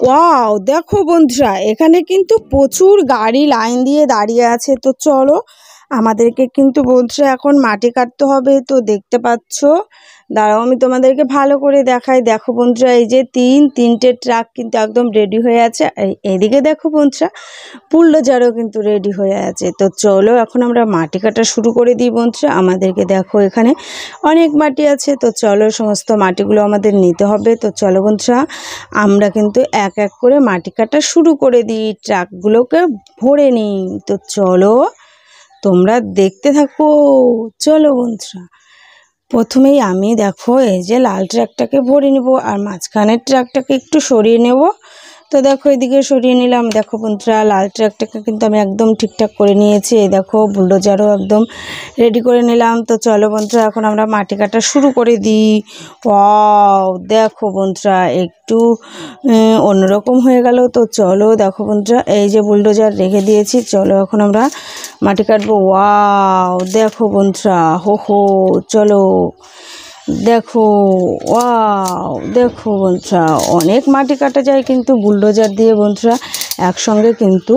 Wow, দেখো বন্ধুরা, এখানে কিন্তু প্রচুর গাড়ি লাইন দিয়ে দাঁড়িয়ে আছে। তো চলো, আমাদেরকে কিন্তু বন্ধুরা এখন মাটি কাটতে হবে। তো দেখতে পাচ্ছ, দাঁড়াও আমি তোমাদেরকে ভালো করে দেখাই। দেখো বন্ধুরা, এই যে তিনটে ট্রাক কিন্তু একদম রেডি হয়ে আছে। এদিকে দেখো বন্ধুরা, বুলডোজারও কিন্তু রেডি হয়ে আছে। তো চলো এখন আমরা মাটি কাটা শুরু করে দিই বন্ধুরা। আমাদেরকে দেখো এখানে অনেক মাটি আছে। তো চলো, সমস্ত মাটিগুলো আমাদের নিতে হবে। তো চলো বন্ধুরা, আমরা কিন্তু এক এক করে মাটি কাটা শুরু করে দিই, ট্রাকগুলোকে ভরে নিই। তো চলো, তোমরা দেখতে থাকো। চলো বন্ধুরা, প্রথমেই আমি দেখো এই যে লাল ট্রাকটাকে ভরে নেব, আর মাঝখানের ট্রাকটাকে একটু সরিয়ে নেব। তো দেখো এদিকে সরিয়ে নিলাম। দেখো বন্ধুরা, লাল ট্রাকটাকে কিন্তু আমি একদম ঠিকঠাক করে নিয়েছি। এই দেখো বুলডোজারও একদম রেডি করে নিলাম। তো চলো বন্ধুরা, এখন আমরা মাটি কাটা শুরু করে দিই। ওয়াও, দেখো বন্ধুরা, একটু অন্যরকম হয়ে গেল। তো চলো দেখো বন্ধুরা, এই যে বুলডোজার রেখে দিয়েছি। চলো এখন আমরা মাটি কাটবো। ওয়াও, দেখো বন্ধুরা, হো চলো দেখো। ওয়াও, দেখো বন্ধুরা, অনেক মাটি কাটা যায় কিন্তু বুলডোজার দিয়ে বন্ধুরা। একসঙ্গে কিন্তু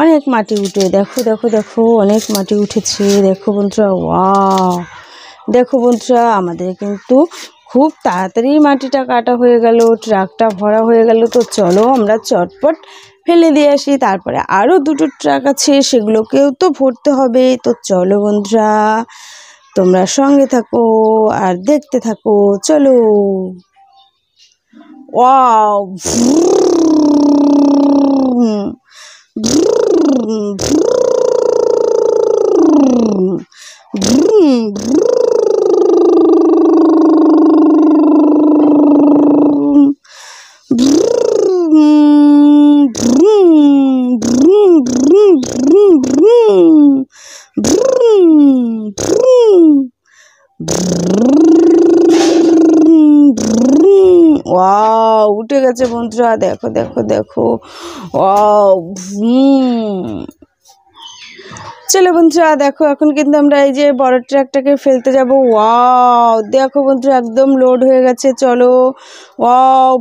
অনেক মাটি উঠে। দেখো দেখো দেখো, অনেক মাটি উঠেছে। দেখো বন্ধুরা, ওয়াও, দেখো বন্ধুরা, আমাদের কিন্তু খুব তাড়াতাড়ি মাটিটা কাটা হয়ে গেল, ট্রাকটা ভরা হয়ে গেল। তো চলো আমরা চটপট ফেলে দিয়ে আসি। তারপরে আরও দুটো ট্রাক আছে, সেগুলোকেও তো ভরতে হবে। তো চলো বন্ধুরা, তোমরা সঙ্গে থাকো আর দেখতে থাকো। চলো। ওয়াও, ওয়াও, উঠে গেছে বন্ধুরা। দেখো দেখো দেখো, ওয়াও। চলো বন্ধুরা, দেখো এখন কিন্তু আমরা এই যে বড় ট্রাকটাকে ফেলতে যাব। ওয়াও, দেখো বন্ধুরা, একদম লোড হয়ে গেছে। চলো। ওয়াও,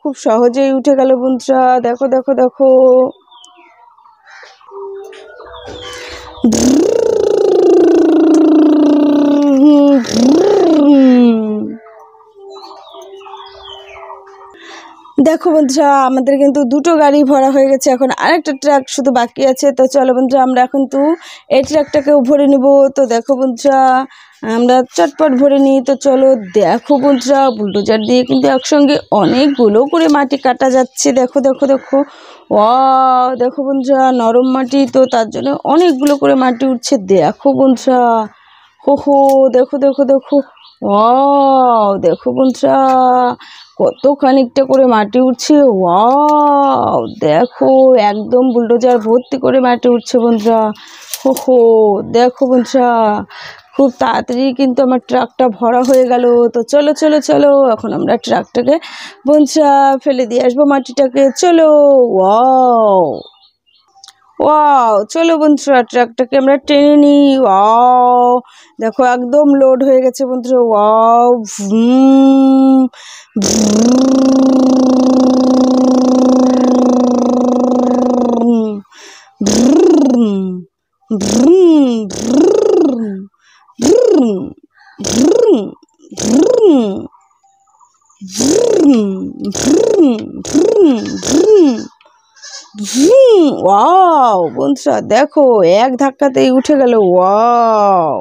খুব সহজেই উঠে গেল বন্ধুরা। দেখো দেখো দেখো, দেখো বন্ধুরা, আমাদের কিন্তু দুটো গাড়ি ভরা হয়ে গেছে। এখন আরেকটা ট্রাক শুধু বাকি আছে। তো চলো বন্ধুরা, আমরা এখন তো এই ট্রাকটাকেও ভরে নেব। তো দেখো বন্ধুরা, আমরা চটপট ভরে নিই। তো চলো, দেখো বন্ধুরা, বুলডোজার দিয়ে কিন্তু একসঙ্গে অনেকগুলো করে মাটি কাটা যাচ্ছে। দেখো দেখো দেখো, ওয়াও, দেখো বন্ধুরা, নরম মাটি, তো তার জন্য অনেকগুলো করে মাটি উঠছে। দেখো বন্ধুরা, হো দেখো দেখো দেখো, ওয়াও, দেখো বন্ধুরা, কত খানিকটা করে মাটি উঠছে। ওয়াও, দেখো, একদম বুলডোজার ভর্তি করে মাটি উঠছে বন্ধুরা। হো দেখো বন্ধুরা, খুব তাড়াতাড়ি কিন্তু আমার ট্রাকটা ভরা হয়ে গেল। তো চলো চলো চলো, এখন আমরা ট্রাকটাকে বন্ধুরা ফেলে দিয়ে আসবো মাটিটাকে। চলো। ওয়াও ওয়াও, চলো বন্ধুরা, ট্রাকটাকে আমরা টেনে নিই। ওয়াও, দেখো একদম লোড হয়ে গেছে বন্ধুরা। ওয়াও, ওয়াও, বন্ধুরা দেখো, এক ধাক্কাতেই উঠে গেল। ওয়াও,